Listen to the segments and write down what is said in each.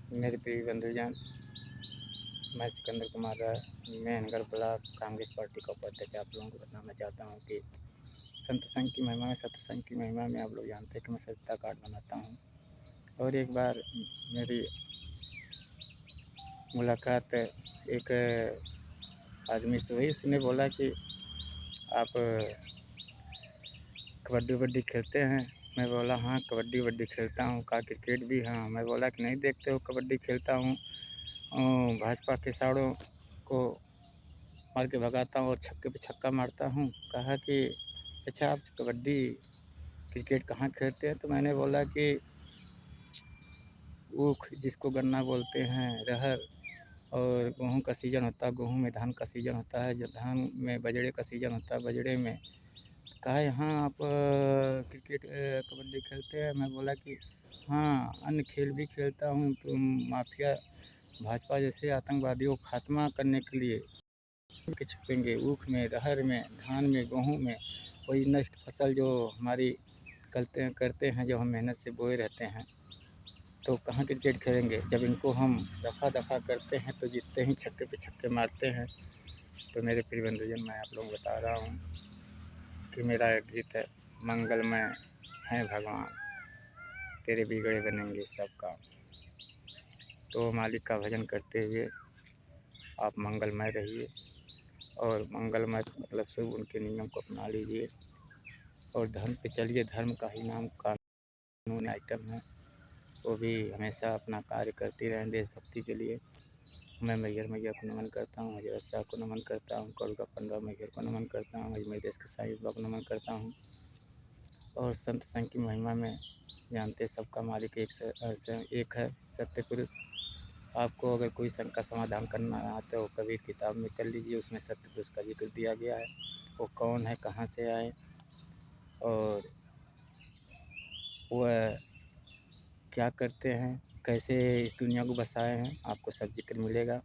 मेरे प्रिय बंधुजन, मैं सिकंदर कुमार राय, मेहनगढ़ ब्लॉक कांग्रेस पार्टी का उपाध्यक्ष आप लोगों को बताना चाहता हूँ कि संत संघ की महिमा में, सत्संग की महिमा में आप लोग जानते हैं कि मैं सरिता कार्ड बनाता हूँ। और एक बार मेरी मुलाकात एक आदमी से हुई। उसने बोला कि आप कबड्डी वबड्डी खेलते हैं? मैं बोला हाँ, कबड्डी वबड्डी खेलता हूँ। कहा क्रिकेट भी? हाँ। मैं बोला कि नहीं देखते हो कबड्डी खेलता हूँ, भाजपा के साड़ों को मार के भगाता हूँ और छक्के पे छक्का मारता हूँ। कहा कि अच्छा, आप कबड्डी क्रिकेट कहाँ खेलते हैं? तो मैंने बोला कि ऊख जिसको गन्ना बोलते हैं, रहर और गेहूँ का सीज़न होता है, गेहूँ में धान का सीज़न होता है, जब धान में बजड़े का सीज़न होता है, बजड़े में। कहा यहाँ आप क्रिकेट कबड्डी खेलते हैं? मैं बोला कि हाँ, अन्य खेल भी खेलता हूँ। तो माफिया भाजपा जैसे आतंकवादियों को खात्मा करने के लिए के छुपेंगे ऊख में, रहर में, धान में, गेहूँ में, वही नष्ट फसल जो हमारी करते हैं, जो हम मेहनत से बोए रहते हैं, तो कहाँ क्रिकेट खेलेंगे जब इनको हम दफ़ा दफ़ा करते हैं तो जीतते ही छक्के पे छक्के मारते हैं। तो मेरे प्रिय बंधुजन, मैं आप लोगों को बता रहा हूँ कि मेरा एक गीत है, मंगलमय है भगवान, तेरे बिगड़े बनेंगे सब काम। तो मालिक का भजन करते हुए आप मंगलमय रहिए, और मंगलमय मतलब शुभ उनके नियम को अपना लीजिए और धर्म पे चलिए। धर्म का ही नाम कानून आइटम है, वो भी हमेशा अपना कार्य करती रहें देशभक्ति के लिए। मैं मैया को नमन करता हूँ, हजरत शाह को नमन करता हूँ, करुगा 15 मैयर को नमन करता हूँ, अजमेर देश के साईं बाबा को नमन करता हूँ। और संत संघ की महिमा में जानते सबका मालिक एक है, सत्य पुरुष। आपको अगर कोई संघ का समाधान करना है तो कबीर किताब में कर लीजिए, उसमें सत्य पुरुष का जिक्र दिया गया है। वो कौन है, कहाँ से आए और वह क्या करते हैं, कैसे इस दुनिया को बसाए हैं, आपको सब जिक्र मिलेगा।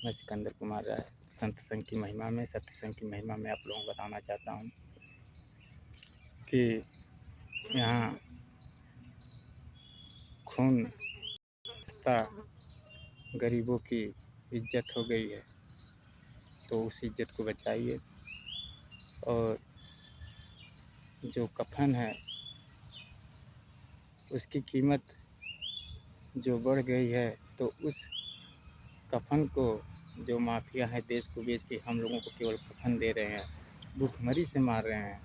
मैं सिकंदर कुमार राय संत संघ की महिमा में, सत्य संघ की महिमा में आप लोगों को बताना चाहता हूँ कि यहाँ खून रिश्ता गरीबों की इज्जत हो गई है, तो उस इज्जत को बचाइए। और जो कफन है उसकी कीमत जो बढ़ गई है, तो उस कफन को जो माफिया है देश को बेच के हम लोगों को केवल कफन दे रहे हैं, भूखमरी से मार रहे हैं।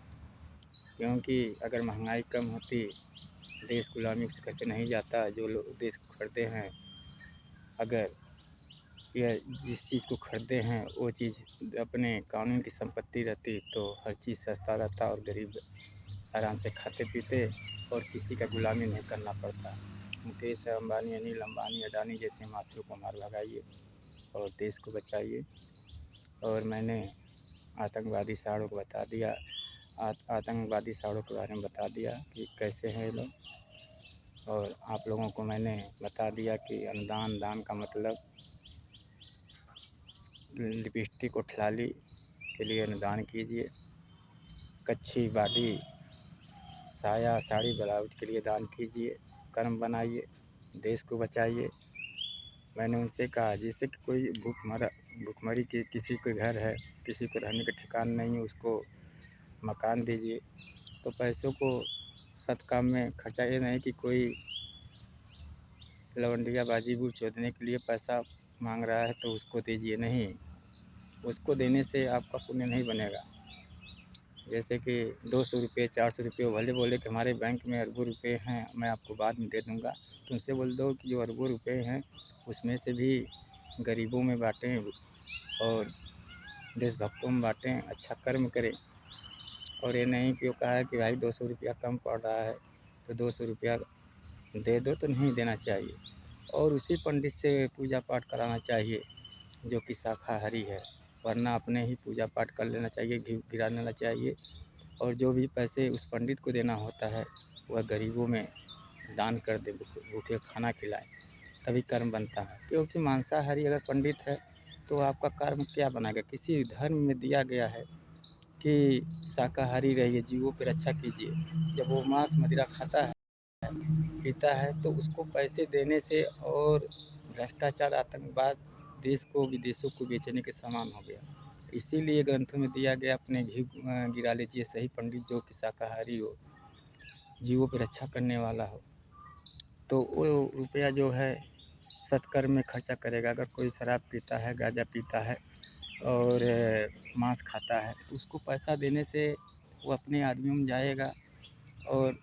क्योंकि अगर महंगाई कम होती, देश गुलामी से करके नहीं जाता। जो लोग देश को खरीदे हैं, अगर यह जिस चीज़ को खरीदे हैं वो चीज़ अपने कानून की संपत्ति रहती, तो हर चीज़ सस्ता रहता और गरीब आराम से खाते पीते और किसी का गुलामी नहीं करना पड़ता। मुकेश अंबानी, अनिल अंबानी, अडानी जैसे माफियों को मार भगाइए और देश को बचाइए। और मैंने आतंकवादी साड़ों को बता दिया, आतंकवादी साड़ों के बारे में बता दिया कि कैसे हैं ये लोग। और आप लोगों को मैंने बता दिया कि अनुदान दान का मतलब लिपस्टिक और ठलाली के लिए अनुदान कीजिए, कच्छी बाडी साया साड़ी ब्लाउज के लिए दान कीजिए, कर्म बनाइए, देश को बचाइए। मैंने उनसे कहा जैसे कि कोई भूखमरी की किसी के घर है, किसी को रहने का ठिकाना नहीं है, उसको मकान दीजिए। तो पैसों को सत काम में खर्चा, ये नहीं कि कोई लवंडिया बाजीबू चोदने के लिए पैसा मांग रहा है तो उसको दीजिए, नहीं, उसको देने से आपका पुण्य नहीं बनेगा। जैसे कि 200 रुपये 400 रुपये, भले बोले कि हमारे बैंक में अरबों रुपये हैं, मैं आपको बाद में दे दूँगा, तो उनसे बोल दो कि जो अरबों रुपये हैं उसमें से भी गरीबों में बाँटें और देशभक्तों में बाँटें, अच्छा कर्म करें। और ये नहीं कि वो कहा है कि भाई 200 रुपया कम पड़ रहा है तो 200 रुपया दे दो, तो नहीं देना चाहिए। और उसी पंडित से पूजा पाठ कराना चाहिए जो कि शाकाहारी है, वरना अपने ही पूजा पाठ कर लेना चाहिए, घी गिरा लेना चाहिए। और जो भी पैसे उस पंडित को देना होता है वह गरीबों में दान कर दे, भूखे खाना खिलाए, तभी कर्म बनता है। क्योंकि मांसाहारी अगर पंडित है तो आपका कर्म क्या बनाएगा? किसी धर्म में दिया गया है कि शाकाहारी रहिए, जीवों पर रक्षा कीजिए। जब वो मांस मदिरा खाता है पीता है तो उसको पैसे देने से और भ्रष्टाचार, आतंकवाद देश को विदेशों को बेचने के समान हो गया। इसीलिए ग्रंथों में दिया गया, अपने घी गिरा लीजिए सही पंडित जो कि शाकाहारी हो, जीवों की रक्षा करने वाला हो। तो वो रुपया जो है सत्कर्म में खर्चा करेगा। अगर कोई शराब पीता है, गांजा पीता है और मांस खाता है तो उसको पैसा देने से वो अपने आदमियों में जाएगा और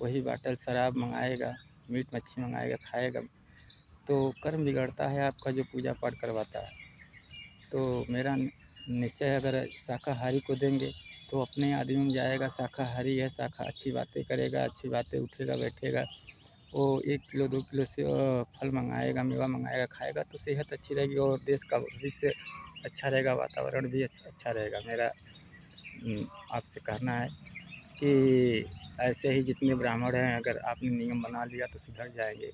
वही बॉटल शराब मंगाएगा, मीट मच्छी मंगाएगा, खाएगा। तो कर्म बिगड़ता है आपका जो पूजा पाठ करवाता है। तो मेरा निश्चय है, अगर शाकाहारी को देंगे तो अपने आदमी में जाएगा, शाकाहारी है, अच्छी बातें करेगा, अच्छी बातें, उठेगा बैठेगा, वो 1 किलो 2 किलो से फल मंगाएगा, मेवा मंगाएगा, खाएगा तो सेहत अच्छी रहेगी और देश का भविष्य अच्छा रहेगा, वातावरण भी अच्छा रहेगा। मेरा आपसे कहना है कि ऐसे ही जितने ब्राह्मण हैं, अगर आपने नियम बना लिया तो सुधर जाएंगे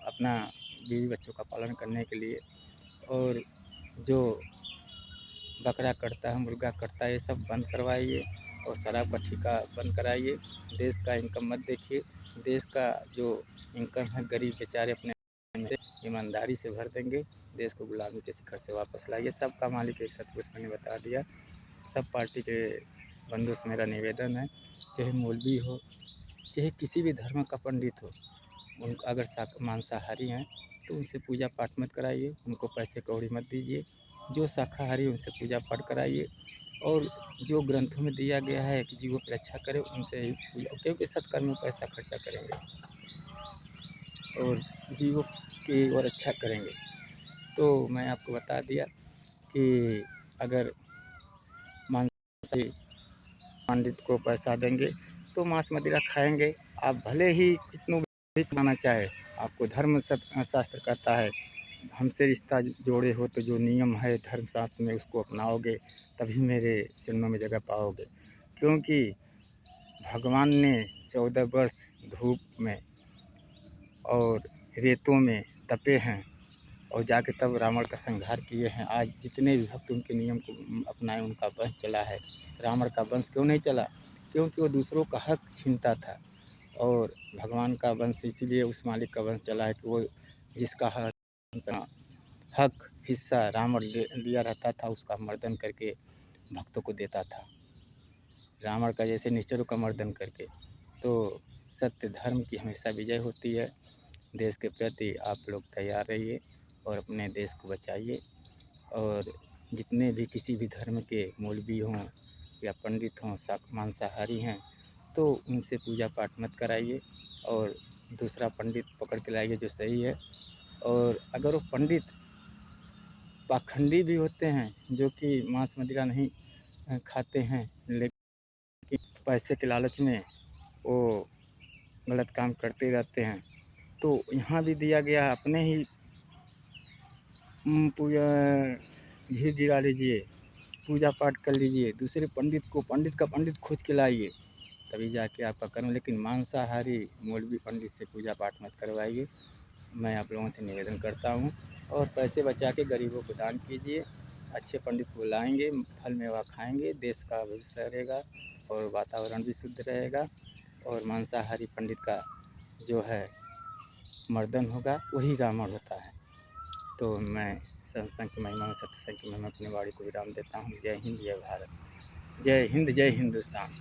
अपना बीवी बच्चों का पालन करने के लिए। और जो बकरा कटता है, मुर्गा कटता है, ये सब बंद करवाइए और शराब का ठेका बंद कराइए। देश का इनकम मत देखिए। देश का जो इनकम है गरीब बेचारे अपने ईमानदारी से भर देंगे। देश को गुलामी के शिखर से वापस लाइए। सबका मालिक एक सतपुरुष मैंने बता दिया। सब पार्टी के बंधु से मेरा निवेदन है, चाहे मौलवी हो, चाहे किसी भी धर्म का पंडित हो, उन अगर मांसाहारी हैं तो उनसे पूजा पाठ मत कराइए, उनको पैसे कौड़ी मत दीजिए। जो शाकाहारी उनसे पूजा पाठ कराइए और जो ग्रंथों में दिया गया है कि जीवों की रक्षा करें, उनसे ही पूजा, क्योंकि सत्कर्म में पैसा खर्चा करेंगे और जीवों की और रक्षा करेंगे। तो मैं आपको बता दिया कि अगर मांसाहारी पंडित को पैसा देंगे तो मांस मदिरा खाएंगे। आप भले ही कितनों भी कमाना चाहे, आपको धर्म शास्त्र कहता है हमसे रिश्ता जोड़े हो तो जो नियम है धर्म शास्त्र में उसको अपनाओगे तभी मेरे चरणों में जगह पाओगे। क्योंकि भगवान ने 14 वर्ष धूप में और रेतों में तपे हैं और जाके तब रावण का संहार किए हैं। आज जितने भी भक्त उनके नियम को अपनाए उनका वंश चला है। रावण का वंश क्यों नहीं चला? क्योंकि वो दूसरों का हक छीनता था। और भगवान का वंश इसीलिए उस मालिक का वंश चला है कि वो जिसका हक हिस्सा रावण लिया रहता था उसका मर्दन करके भक्तों को देता था, रावण का जैसे निश्चरों का मर्दन करके। तो सत्य धर्म की हमेशा विजय होती है। देश के प्रति आप लोग तैयार रहिए और अपने देश को बचाइए। और जितने भी किसी भी धर्म के मौलवी हों या पंडित हों मांसाहारी हैं तो उनसे पूजा पाठ मत कराइए और दूसरा पंडित पकड़ के लाइए जो सही है। और अगर वो पंडित पाखंडी भी होते हैं जो कि मांस मदिरा नहीं खाते हैं लेकिन पैसे के लालच में वो गलत काम करते रहते हैं, तो यहाँ भी दिया गया अपने ही पूजा घी गिरा लीजिए, पूजा पाठ कर लीजिए, दूसरे पंडित का पंडित खोज के लाइए तभी जाके आपका कर्म। लेकिन मांसाहारी मौलवी पंडित से पूजा पाठ मत करवाइए। मैं आप लोगों से निवेदन करता हूँ। और पैसे बचा के गरीबों को दान कीजिए। अच्छे पंडित को लाएंगे, फल मेवा खाएंगे, देश का भविष्य रहेगा और वातावरण भी शुद्ध रहेगा। और मांसाहारी पंडित का जो है मर्दन होगा वही रावण होता है। तो मैं सत्संग की महिमा में सत्संग की महिमा अपनी वाणी को विराम देता हूँ। जय हिंद, जय भारत, जय हिंद, जय हिंदुस्तान।